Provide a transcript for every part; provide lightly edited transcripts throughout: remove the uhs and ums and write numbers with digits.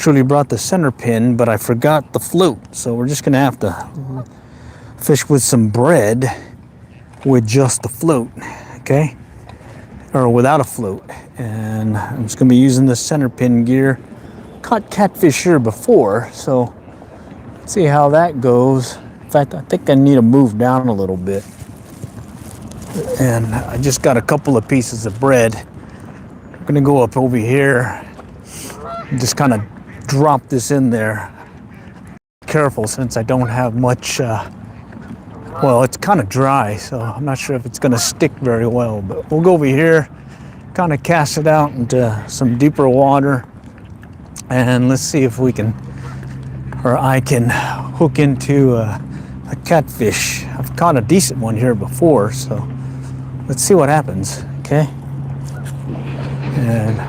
actually brought the center pin, but I forgot the float. So we're just gonna have to fish with some bread with just the float, okay? Or without a float. And I'm just gonna be using the center pin gear. Caught catfish here before, so let's see how that goes. In fact, I think I need to move down a little bit. And I just got a couple of pieces of bread. I'm gonna go up over here and just kind of drop this in there. Careful, since I don't have much, well, it's kind of dry, so I'm not sure if it's gonna stick very well, but we'll go over here, kind of cast it out into some deeper water, and let's see if we can, or I can hook into a catfish. I've caught a decent one here before, so let's see what happens, okay? And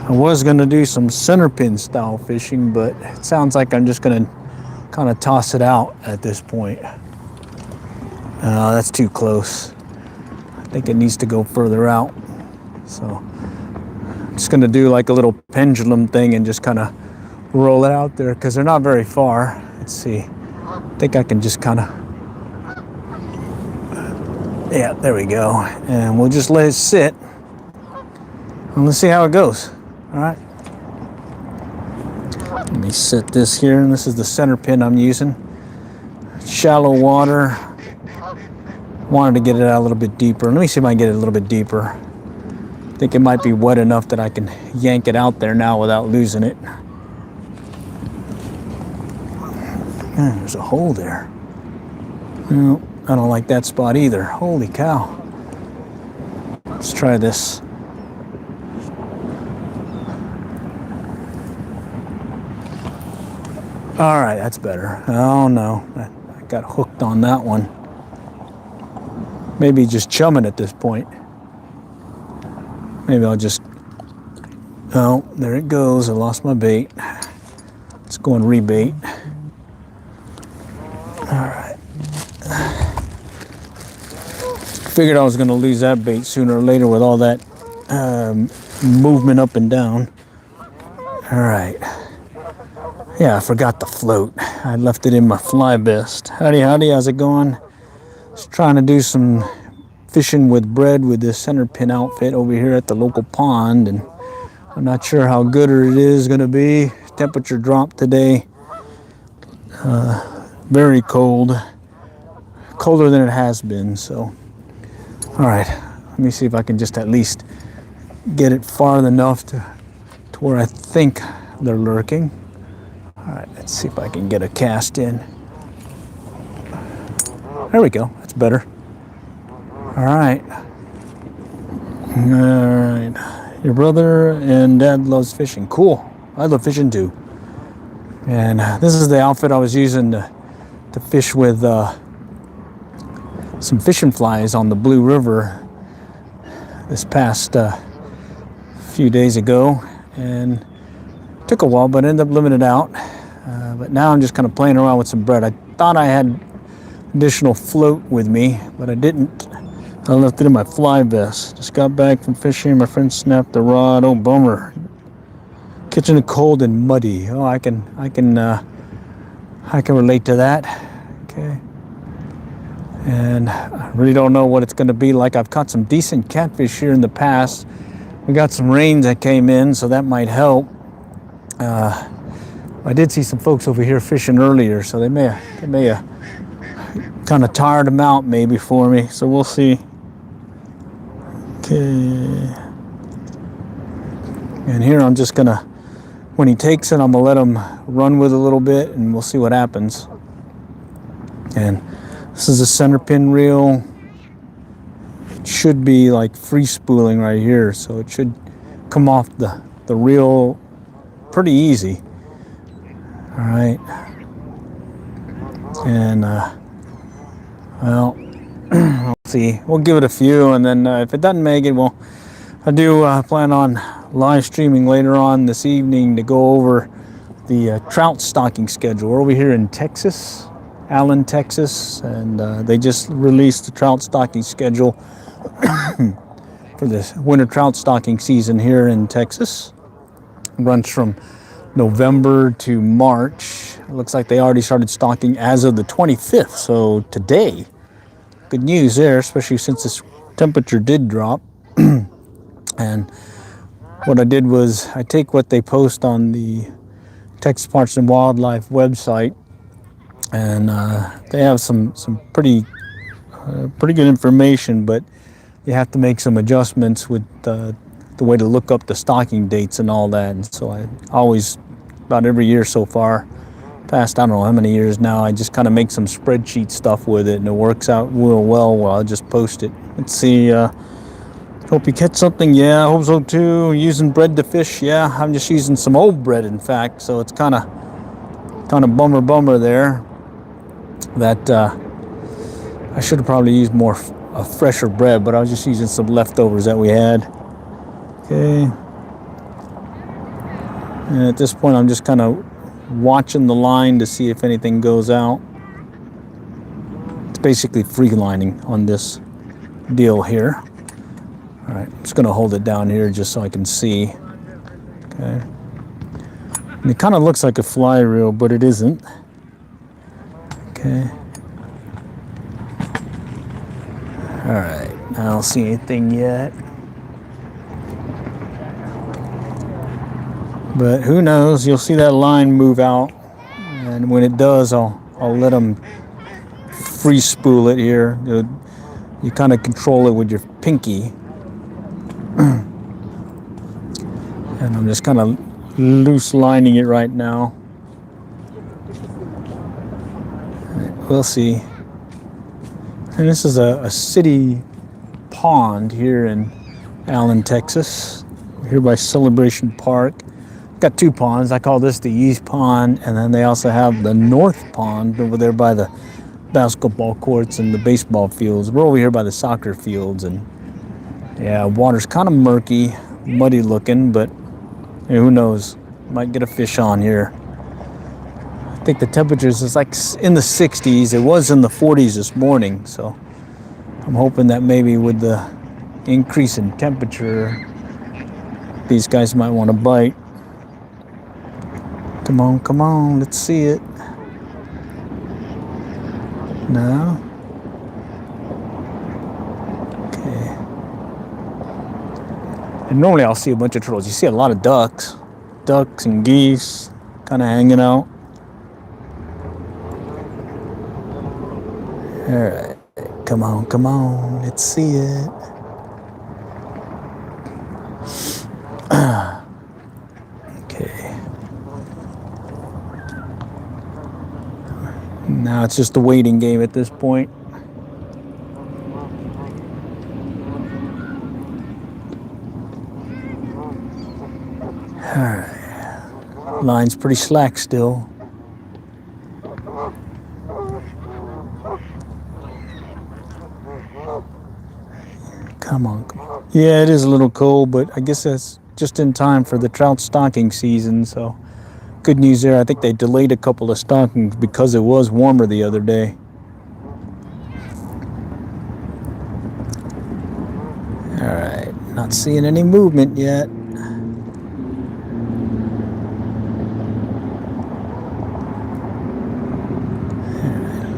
I was gonna do some centerpin style fishing, but it sounds like I'm just gonna kind of toss it out at this point. That's too close. I think it needs to go further out. So I'm just gonna do like a little pendulum thing and just kind of roll it out there because they're not very far. Let's see. I think I can just kind of, yeah, there we go. And we'll just let it sit. And let's see how it goes. All right. Let me set this here, and this is the center pin I'm using. Shallow water. Wanted to get it out a little bit deeper. Let me see if I can get it a little bit deeper. I think it might be wet enough that I can yank it out there now without losing it. Man, there's a hole there. No, I don't like that spot either. Holy cow. Let's try this. All right, that's better. Oh no, I got hooked on that one. Maybe just chumming at this point. Maybe I'll just, oh, there it goes. I lost my bait. Let's go and rebait. All right. Figured I was gonna lose that bait sooner or later with all that movement up and down. All right. Yeah, I forgot the float. I left it in my fly vest. Howdy, howdy, how's it going? Just trying to do some fishing with bread with this center pin outfit over here at the local pond, and I'm not sure how good it is gonna be. Temperature dropped today. Very cold. Colder than it has been, so. All right, let me see if I can just at least get it far enough to where I think they're lurking. All right, let's see if I can get a cast in. There we go, that's better. All right. All right. Your brother and dad loves fishing. Cool, I love fishing too. And this is the outfit I was using to fish with some fishing flies on the Blue River this past few days ago. And took a while, but ended up living it out. But now I'm just kind of playing around with some bread. I thought I had additional float with me, but I didn't. I left it in my fly vest. Just got back from fishing. My friend snapped the rod. Oh, bummer. Catching it cold and muddy. Oh, I can relate to that. Okay. And I really don't know what it's going to be like. I've caught some decent catfish here in the past. We got some rains that came in, so that might help. I did see some folks over here fishing earlier, so they may have kind of tired them out maybe for me. So we'll see. Okay. And here I'm just gonna, when he takes it, I'm gonna let him run with it a little bit, and we'll see what happens. And this is a center pin reel. It should be like free spooling right here, so it should come off the reel pretty easy. All right. And well, we'll see. We'll give it a few, and then if it doesn't make it, well, I do plan on live streaming later on this evening to go over the trout stocking schedule. We're over here in Texas, Allen, Texas, and they just released the trout stocking schedule for this winter trout stocking season here in Texas. It runs from November to March. It looks like they already started stocking as of the 25th, so today. Good news there, especially since this temperature did drop. And what I did was I take what they post on the Texas Parks and Wildlife website, and they have some pretty good information, but you have to make some adjustments with the way to look up the stocking dates and all that. And so I always, about every year so far, past I don't know how many years now, I just kind of make some spreadsheet stuff with it, and it works out real well. I'll just post it. Let's see. Hope you catch something. Yeah, I hope so too. Using bread to fish. Yeah, I'm just using some old bread, in fact. So it's kind of bummer there. That I should have probably used more fresher bread, but I was just using some leftovers that we had. Okay. And at this point, I'm just kind of watching the line to see if anything goes out. It's basically free lining on this deal here. All right, I'm just going to hold it down here just so I can see. Okay. And it kind of looks like a fly reel, but it isn't. Okay. All right, I don't see anything yet. But who knows? You'll see that line move out, and when it does, I'll let them free spool it here. You kind of control it with your pinky, and I'm just kind of loose lining it right now. We'll see. And this is a city pond here in Allen, Texas. We're here by Celebration Park. Got two ponds. I call this the East Pond, and then they also have the North Pond over there by the basketball courts and the baseball fields. We're over here by the soccer fields, and yeah, water's kind of murky, muddy looking, but hey, who knows? Might get a fish on here. I think the temperatures is like in the 60s. It was in the 40s this morning, so I'm hoping that maybe with the increase in temperature, these guys might want to bite. Come on, let's see it. No? Okay. And normally I'll see a bunch of turtles. You see a lot of ducks and geese kind of hanging out. All right, come on, let's see it. Okay. Now it's just a waiting game at this point. All right. Line's pretty slack still. Come on. Yeah, it is a little cold, but I guess that's just in time for the trout stocking season, so good news there. I think they delayed a couple of stockings because it was warmer the other day. All right, not seeing any movement yet.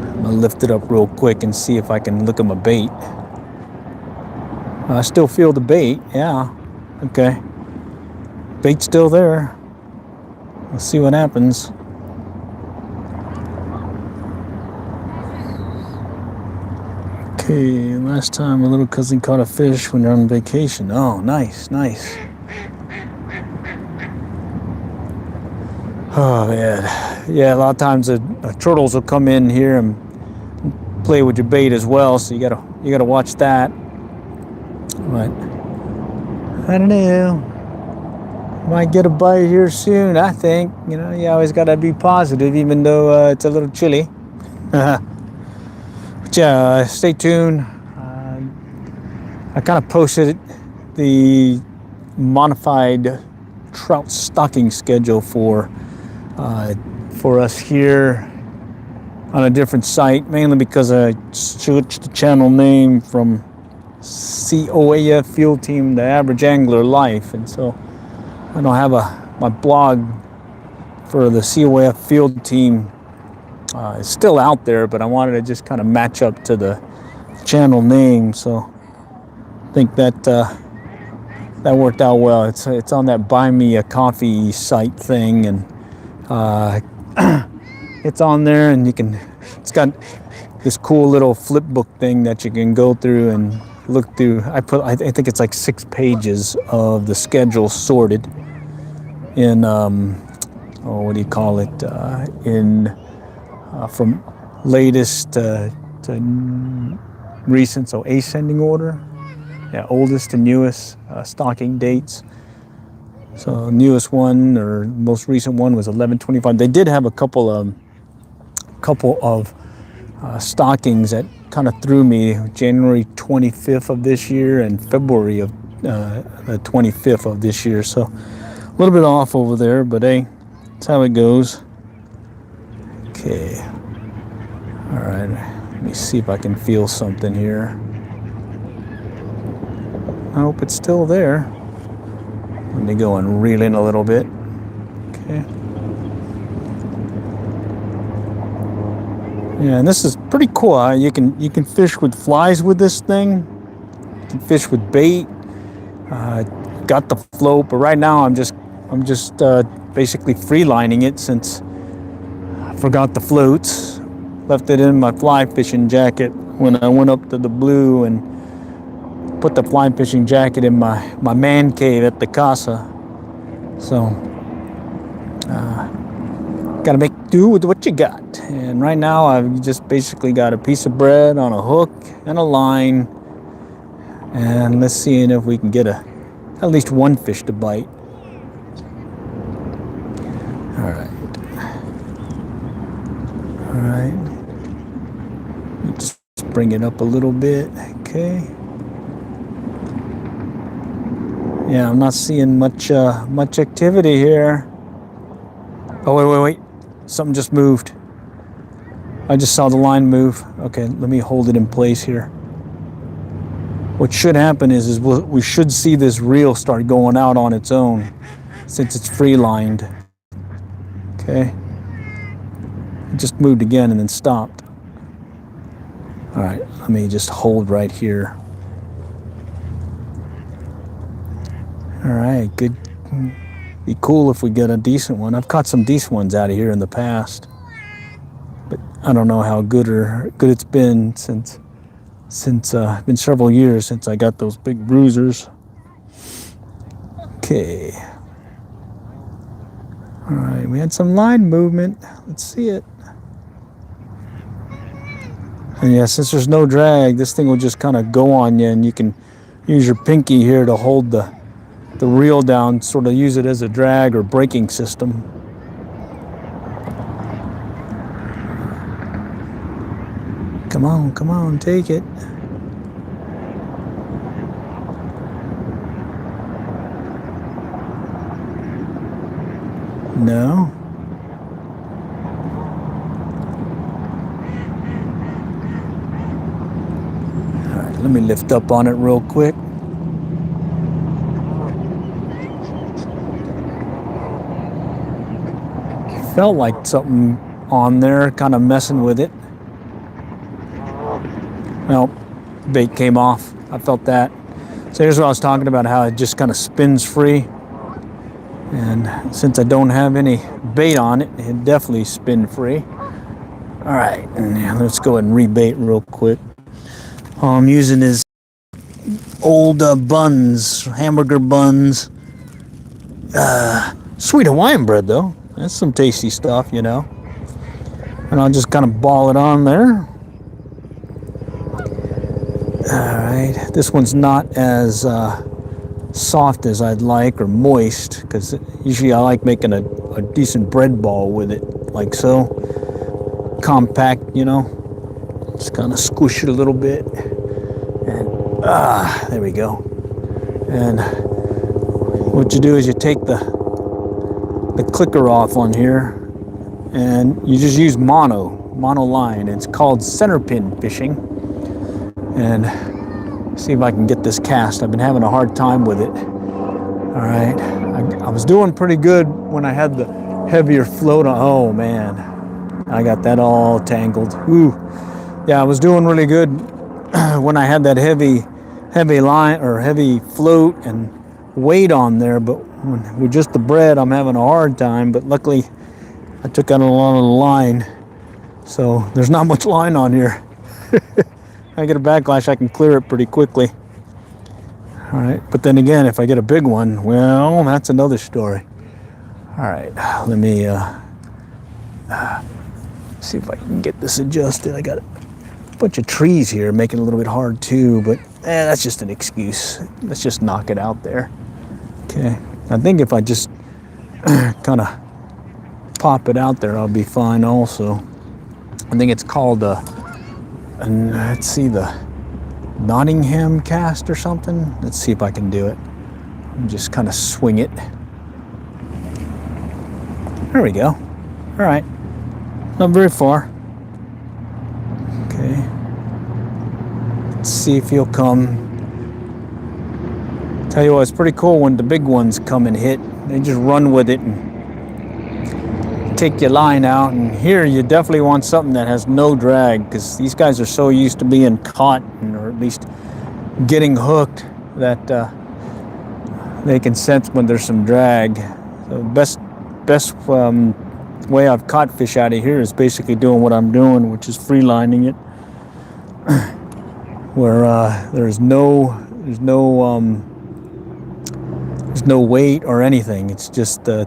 I'm gonna lift it up real quick and see if I can look at my bait. I still feel the bait, yeah. Okay. Bait's still there. Let's see what happens. Okay, last time my little cousin caught a fish when they're on vacation. Oh, nice. Oh man, yeah. A lot of times the turtles will come in here and play with your bait as well, so you gotta watch that. But I don't know. Might get a bite here soon, I think. You know, you always gotta be positive, even though it's a little chilly. But yeah, stay tuned. I kind of posted the modified trout stocking schedule for us here on a different site, mainly because I switched the channel name from COAF Field Team to Average Angler Life, and so I don't have my blog for the COAF field team is still out there, but I wanted to just kind of match up to the channel name, so I think that that worked out well. It's on that Buy Me a Coffee site thing, and it's on there, and it's got this cool little flip book thing that you can go through and look through. I think it's like 6 pages of the schedule sorted in what do you call it, from latest to recent, so ascending order. Yeah, oldest to newest, stocking dates. So newest one, or most recent one, was 11/25. They did have a couple of stockings that kind of threw me. January 25th of this year and February of the 25th of this year. So a little bit off over there, but hey, that's how it goes. Okay. All right. Let me see if I can feel something here. I hope it's still there. Let me go and reel in a little bit. Okay. Yeah, and this is pretty cool. You can fish with flies with this thing. You can fish with bait. Got the float, but right now I'm just basically free lining it, since I forgot the floats. Left it in my fly fishing jacket when I went up to the blue, and put the fly fishing jacket in my man cave at the casa. So gotta make do with what you got. And right now I've just basically got a piece of bread on a hook and a line, and let's see if we can get at least one fish to bite. All right, just bring it up a little bit. Okay. Yeah, I'm not seeing much activity here. Oh, wait. Something just moved. I just saw the line move. Okay, let me hold it in place here. What should happen is we should see this reel start going out on its own, since it's free lined. Okay. It just moved again and then stopped. All right, let me just hold right here. All right, good. Be cool if we get a decent one. I've caught some decent ones out of here in the past, but I don't know how good it's been since it's been several years since I got those big bruisers. Okay. All right, we had some line movement. Let's see it. And yeah, since there's no drag, this thing will just kind of go on you, and you can use your pinky here to hold the reel down, sort of use it as a drag or braking system. Come on, take it. No. All right, let me lift up on it real quick. Felt like something on there, kind of messing with it. Well, bait came off. I felt that. So here's what I was talking about, how it just kind of spins free. And since I don't have any bait on it, it definitely spin free. All right, and let's go ahead and rebait real quick. All I'm using is old buns, hamburger buns. Sweet Hawaiian bread, though. That's some tasty stuff, you know. And I'll just kind of ball it on there. All right, this one's not as soft as I'd like, or moist, because usually I like making a decent bread ball with it, like so. Compact, you know. Just kind of squish it a little bit. And there we go. And what you do is you take the clicker off on here, and you just use mono line. It's called Centerpin Fishing. And see if I can get this cast. I've been having a hard time with it. All right, I was doing pretty good when I had the heavier float on. Oh man, I got that all tangled. Ooh, yeah, I was doing really good when I had that heavy line or heavy float and weight on there, but with just the bread, I'm having a hard time. But luckily, I took out a lot of the line, so there's not much line on here. I get a backlash, I can clear it pretty quickly. All right, but then again, if I get a big one, well, that's another story. All right, let me see if I can get this adjusted. I got a bunch of trees here, making it a little bit hard too, but that's just an excuse. Let's just knock it out there. Okay, I think if I just kind of pop it out there, I'll be fine also. I think it's called let's see, the Nottingham cast or something. Let's see if I can do it. Just kind of swing it. There we go. All right. Not very far. Okay. Let's see if he'll come. Tell you what, it's pretty cool when the big ones come and hit. They just run with it and take your line out. And here you definitely want something that has no drag, because these guys are so used to being caught, or at least getting hooked, that they can sense when there's some drag. So best way I've caught fish out of here is basically doing what I'm doing, which is free lining it, where there's no weight or anything. It's just the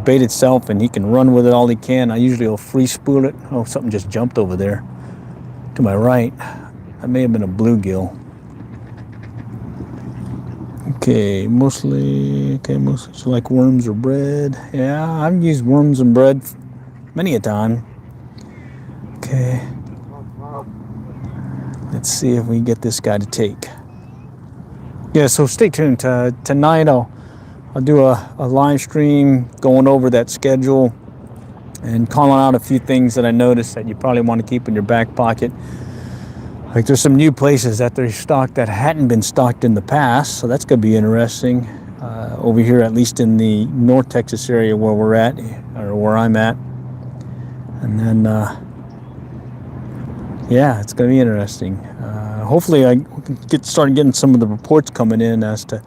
bait itself, and he can run with it all he can. I usually will free spool it. Oh, something just jumped over there to my right. That may have been a bluegill. Okay, mostly so like worms or bread. Yeah, I've used worms and bread many a time. Okay, let's see if we can get this guy to take. Yeah, so stay tuned. Tonight I'll do a live stream going over that schedule and calling out a few things that I noticed that you probably want to keep in your back pocket. Like there's some new places that they're stocked that hadn't been stocked in the past, so that's going to be interesting. Over here, at least in the North Texas area where we're at, or where I'm at. And then, yeah, it's going to be interesting. Hopefully I can start getting some of the reports coming in as to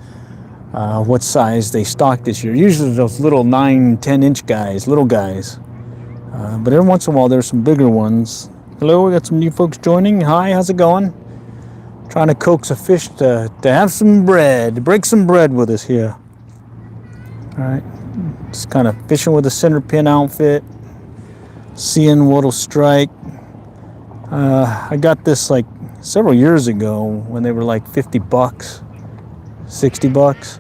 what size they stock this year. Usually those little 9-10 inch guys, little guys, but every once in a while there's some bigger ones. Hello, we got some new folks joining. Hi, how's it going? Trying to coax a fish to have some bread, break some bread with us here. All right, just kind of fishing with a Centerpin outfit, seeing what'll strike. I got this like several years ago when they were like $50, $60.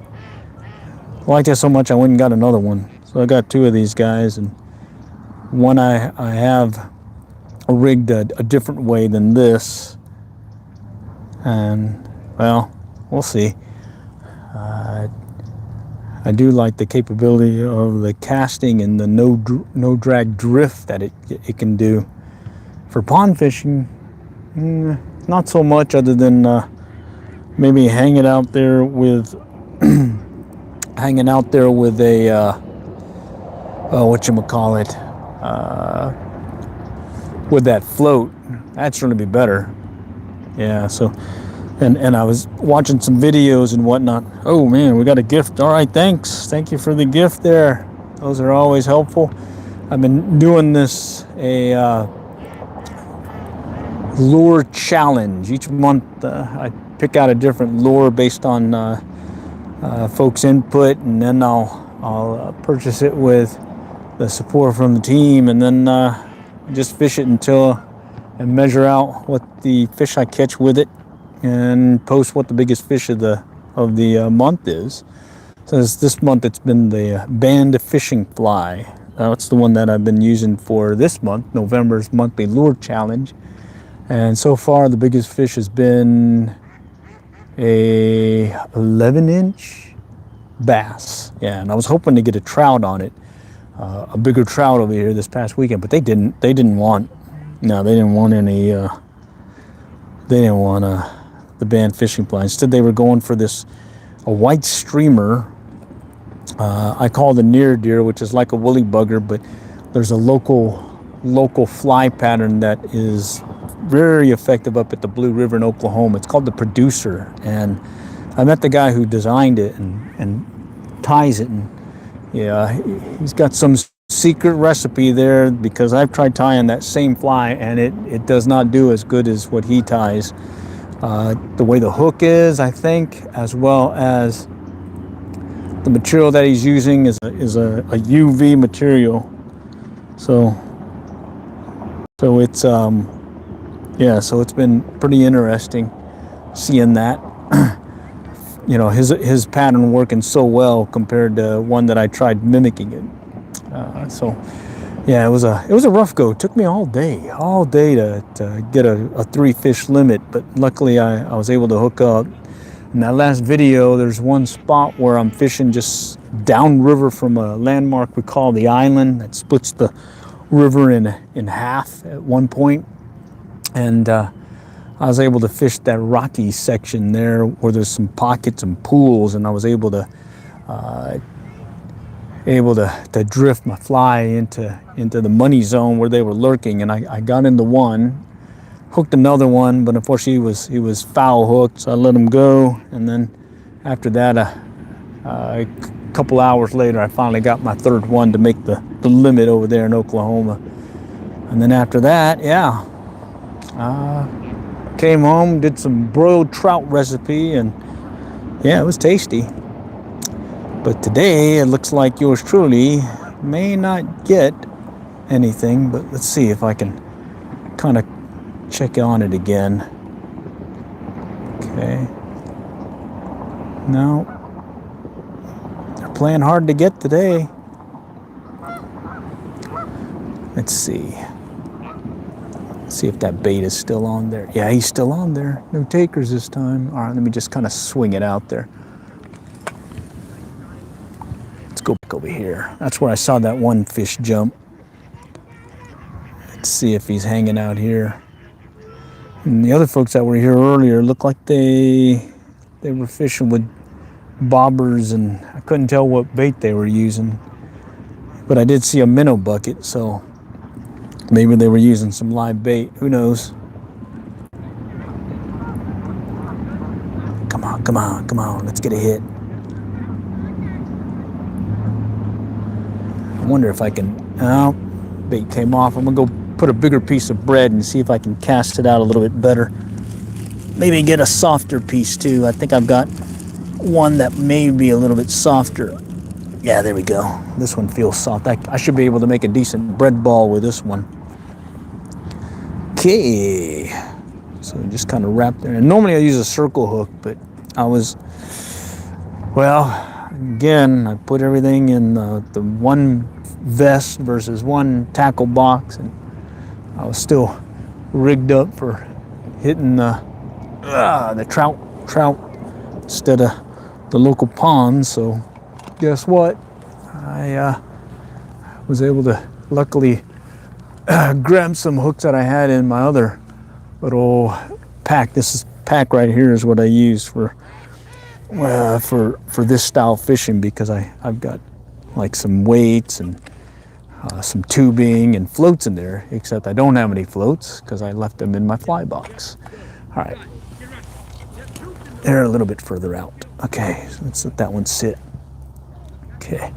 I liked it so much I went and got another one. So I got two of these guys, and one I have rigged a different way than this, and well, we'll see. I do like the capability of the casting and the no drag drift that it can do. For pond fishing, not so much, other than maybe hanging out there with a whatchamacallit, with that float. That's going to be better. Yeah, so and I was watching some videos and whatnot. Oh man, we got a gift. All right, thanks. Thank you for the gift there. Those are always helpful. I've been doing this lure challenge. Each month I pick out a different lure based on folks' input, and then I'll purchase it with the support from the team, and then just fish it and measure out what the fish I catch with it, and post what the biggest fish of the month is. So this month it's been the band fishing fly. That's the one that I've been using for this month, November's monthly lure challenge. And so far the biggest fish has been a 11-inch bass. Yeah, and I was hoping to get a trout on it, a bigger trout over here this past weekend, but they didn't want any. They didn't want the band fishing fly. Instead, they were going for a white streamer I call the near deer, which is like a woolly bugger, but there's a local fly pattern that is very effective up at the Blue River in Oklahoma. It's called the Producer, and I met the guy who designed it and ties it, and yeah, he's got some secret recipe there, because I've tried tying that same fly and it does not do as good as what he ties. The way the hook is, I think, as well as the material that he's using is a UV material. So it's yeah, so it's been pretty interesting seeing that. You know, his pattern working so well compared to one that I tried mimicking it. So yeah, it was a rough go. It took me all day to get a 3 fish limit, but luckily I was able to hook up. In that last video, there's one spot where I'm fishing just downriver from a landmark we call the island that splits the river in half at one point, and I was able to fish that rocky section there where there's some pockets and pools, and I was able to drift my fly into the money zone where they were lurking, and I got into one, hooked another one, but unfortunately he was foul hooked, so I let him go. And then after that, a couple hours later, I finally got my third one to make the limit over there in Oklahoma. And then after that, yeah, came home, did some broiled trout recipe, and yeah, it was tasty. But today it looks like yours truly may not get anything, but let's see if I can kind of check on it again. Okay. No. They're playing hard to get today. Let's see. See if that bait is still on there. Yeah, he's still on there. No takers this time. All right, let me just kind of swing it out there. Let's go back over here. That's where I saw that one fish jump. Let's see if he's hanging out here. And the other folks that were here earlier looked like they were fishing with bobbers, and I couldn't tell what bait they were using. But I did see a minnow bucket, so maybe they were using some live bait. Who knows? Come on, come on, come on. Let's get a hit. I wonder if I can... Oh, bait came off. I'm going to go put a bigger piece of bread and see if I can cast it out a little bit better. Maybe get a softer piece too. I think I've got one that may be a little bit softer. Yeah, there we go. This one feels soft. I should be able to make a decent bread ball with this one. Okay. So just kind of wrap there. And normally I use a circle hook, but I was, well, again, I put everything in the one vest versus one tackle box, and I was still rigged up for hitting the trout instead of the local pond. So guess what? I was able to luckily grab some hooks that I had in my other little pack. This pack right here is what I use for this style fishing, because I've got like some weights and some tubing and floats in there, except I don't have any floats because I left them in my fly box. All right, they're a little bit further out. Okay, so let's let that one sit. Okay,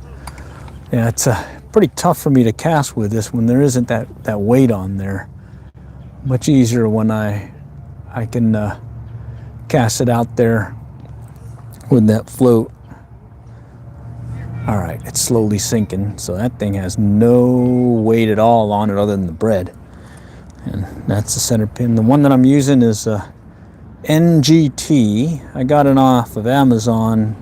yeah, it's pretty tough for me to cast with this when there isn't that weight on there. Much easier when I can cast it out there with that float. All right, it's slowly sinking, so that thing has no weight at all on it other than the bread. And that's the center pin. The one that I'm using is NGT. I got it off of Amazon,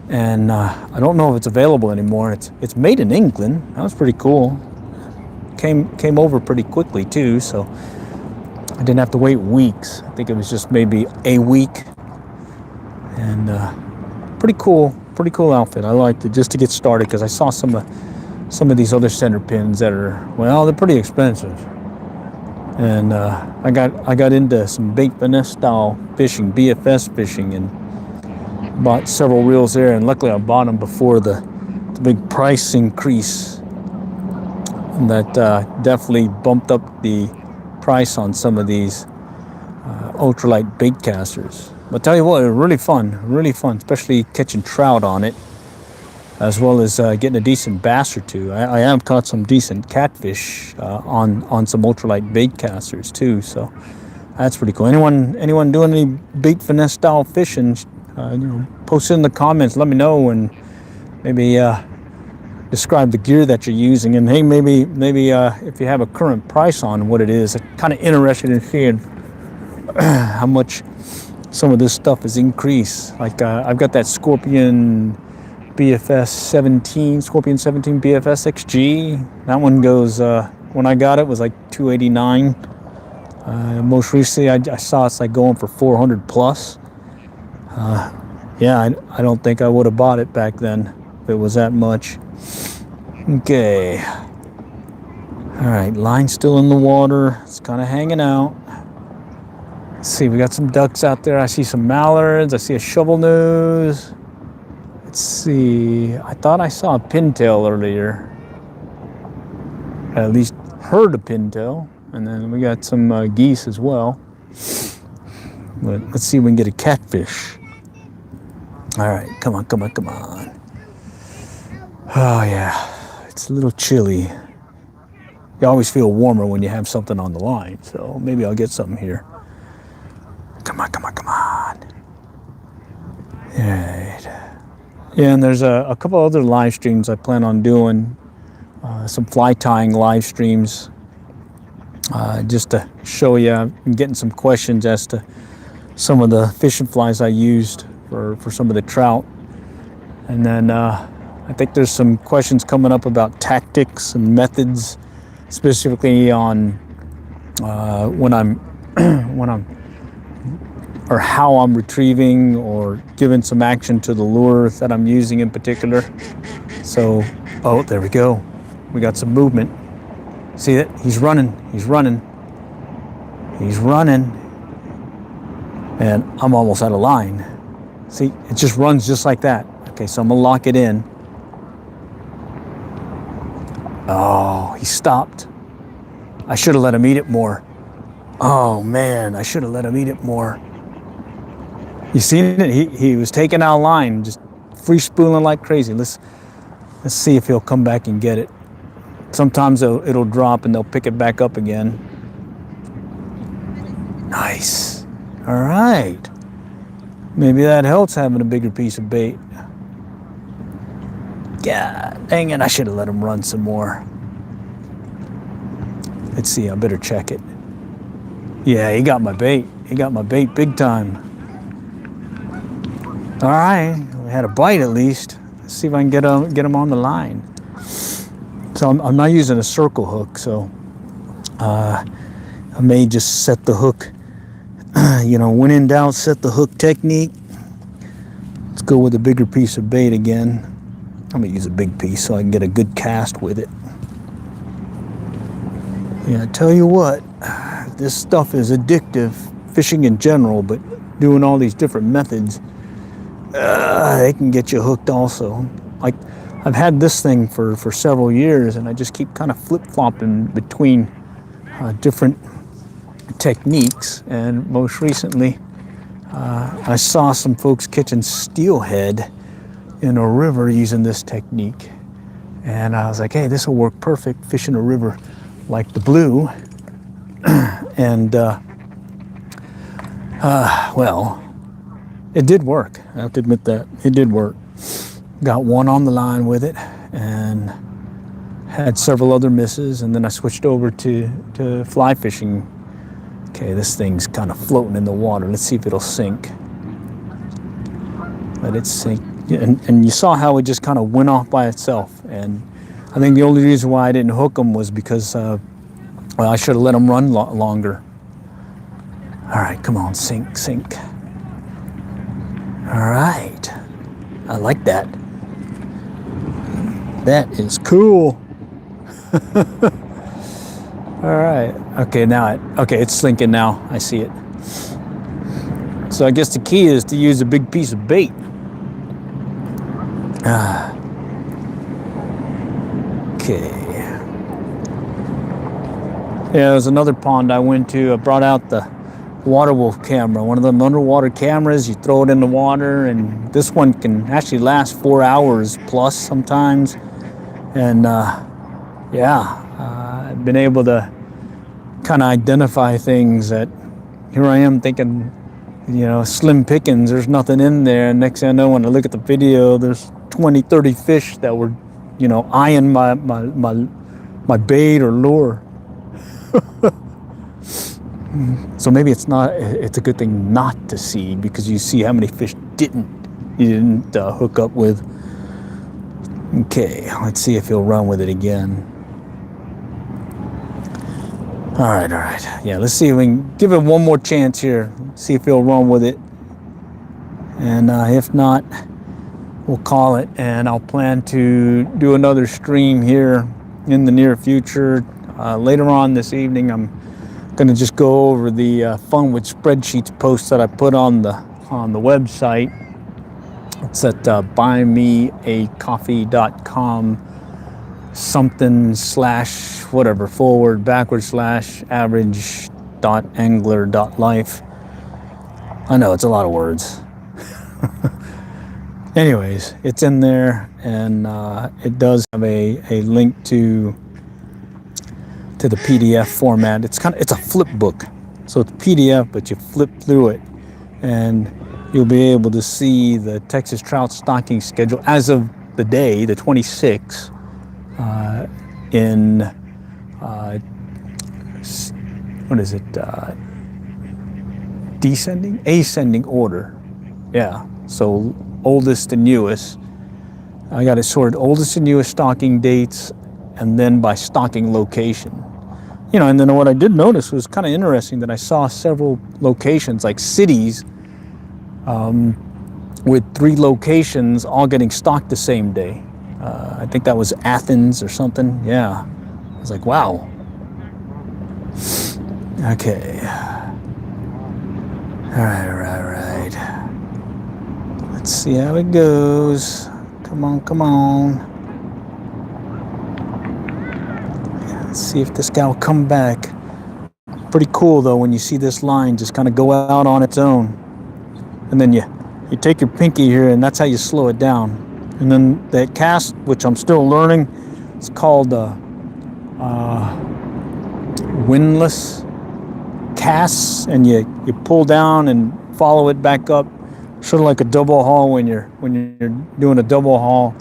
and I don't know if it's available anymore. It's made in England. That was pretty cool. Came over pretty quickly too, so I didn't have to wait weeks. I think it was just maybe a week. And pretty cool outfit. I liked it just to get started, because I saw some of these other center pins that are, well, they're pretty expensive. And I got into some bait finesse style fishing, BFS fishing, and bought several reels there. And luckily I bought them before the the big price increase that definitely bumped up the price on some of these ultralight bait casters. But tell you what, it was really fun, especially catching trout on it, as well as getting a decent bass or two. I have caught some decent catfish on some ultralight bait casters too, so that's pretty cool. Anyone doing any bait finesse style fishing, post it in the comments, let me know, and maybe describe the gear that you're using, and hey, maybe if you have a current price on what it is. I'm kind of interested in seeing how much some of this stuff has increased. Like I've got that Scorpion 17 BFS XG. That one goes, when I got it was like $289. Most recently I saw it's like going for 400 plus. Yeah, I don't think I would have bought it back then if it was that much. Okay. All right, line's still in the water. It's kind of hanging out. Let's see, we got some ducks out there. I see some mallards. I see a shovel nose. Let's see. I thought I saw a pintail earlier. At least heard a pintail. And then we got some geese as well. But let's see if we can get a catfish. All right, come on. Oh, yeah. It's a little chilly. You always feel warmer when you have something on the line. So maybe I'll get something here. Come on. All right. Yeah, and there's a couple other live streams I plan on doing. Some fly tying live streams. Just to show you, I'm getting some questions as to some of the fishing flies I used for some of the trout. And then I think there's some questions coming up about tactics and methods, specifically on when I'm or how I'm retrieving or giving some action to the lure that I'm using in particular. So, oh, there we go. We got some movement. See it? He's running. And I'm almost out of line. See, it just runs just like that. Okay, so I'm gonna lock it in. Oh, he stopped. I should have let him eat it more. Oh man, I should have let him eat it more. You seen it? He was taking out line, just free spooling like crazy. Let's see if he'll come back and get it. Sometimes it'll drop and they'll pick it back up again. Nice. All right. Maybe that helps having a bigger piece of bait. God dang it, I should have let him run some more. Let's see, I better check it. Yeah, he got my bait. He got my bait big time. All right, we had a bite at least. Let's see if I can get him on the line. So I'm not using a circle hook, so I may just set the hook, when in doubt, set the hook technique. Let's go with a bigger piece of bait again. I'm gonna use a big piece so I can get a good cast with it. Yeah, I tell you what, this stuff is addictive, fishing in general, but doing all these different methods, they can get you hooked also. Like, I've had this thing for several years, and I just keep kind of flip-flopping between different techniques. And most recently, I saw some folks catching steelhead in a river using this technique. And I was like, hey, this will work perfect, fishing a river like the Blue. And, well, it did work. I have to admit that. It did work. Got one on the line with it and had several other misses, and then I switched over to fly fishing. Okay, this thing's kind of floating in the water. Let's see if it'll sink. Let it sink. And you saw how it just kind of went off by itself. And I think the only reason why I didn't hook them was because I should have let them run longer. All right, come on, sink. All right, I like that. That is cool. All right. Okay, it's sinking now. I see it. So I guess the key is to use a big piece of bait. Okay. Yeah, there's another pond I went to. I brought out the water wolf camera, one of them underwater cameras. You throw it in the water, and this one can actually last 4 hours plus sometimes. And I've been able to kind of identify things that here I am thinking, slim pickings, there's nothing in there. And next thing I know, when I look at the video, there's 20, 30 fish that were, eyeing my bait or lure. So maybe it's a good thing not to see, because you see how many fish you didn't hook up with. Okay, let's see if he'll run with it again. All right. Yeah, let's see if we can give it one more chance here. See if he'll run with it. And if not, we'll call it. And I'll plan to do another stream here in the near future. Later on this evening, I'm going to just go over the Fun with Spreadsheets post that I put on the website. It's at buymeacoffee.com ///average.angler.life. I know it's a lot of words. Anyways, it's in there, and it does have a link to the PDF format. It's a flip book, so it's PDF, but you flip through it, and you'll be able to see the Texas trout stocking schedule as of the day, the 26th, in ascending order. Yeah, so oldest to newest. I got it sorted oldest to newest stocking dates, and then by stocking location. And then what I did notice was kind of interesting that I saw several locations, like cities, with 3 locations all getting stocked the same day. I think that was Athens or something. Yeah. I was like, wow. Okay. All right. Let's see how it goes. Come on. Let's see if this guy will come back. Pretty cool, though, when you see this line just kind of go out on its own. And then you take your pinky here, and that's how you slow it down. And then that cast, which I'm still learning, it's called windlass casts, and you pull down and follow it back up, sort of like a double haul when you're doing a double haul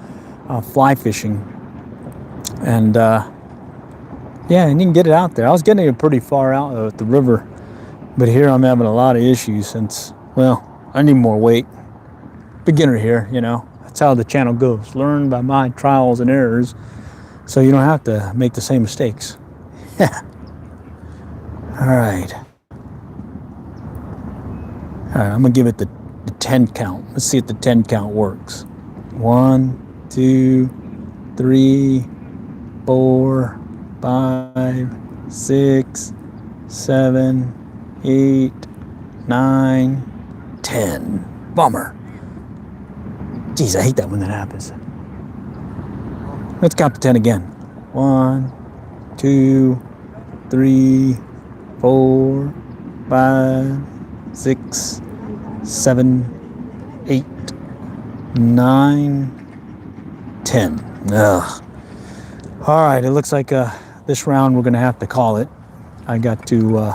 fly fishing. And and you can get it out there. I was getting it pretty far out at the river, but here I'm having a lot of issues since, I need more weight. Beginner here, That's how the channel goes. Learn by my trials and errors, so you don't have to make the same mistakes. All right, I'm going to give it the 10 count. Let's see if the 10 count works. 1, 2, 3, 4, 5, 6, 7, 8, 9, 10. Bummer. Jeez, I hate that when that happens. Let's count to 10 again. 1, 2, 3, 4, 5, 6, 7, 8, 9, 10. Ugh. All right, it looks like this round we're going to have to call it. I got to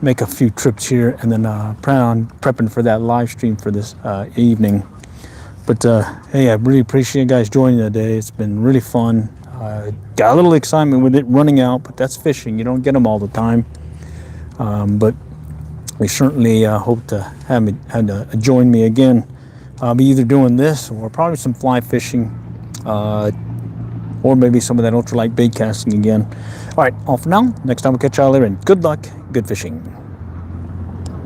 make a few trips here, and then plan on prepping for that live stream for this evening. But hey, I really appreciate you guys joining today. It's been really fun. Got a little excitement with it running out, but that's fishing. You don't get them all the time. But we certainly hope to have join me again. I'll be either doing this or probably some fly fishing, or maybe some of that ultralight bait casting again. All right, all for now. Next time we'll catch y'all later, and good luck, good fishing.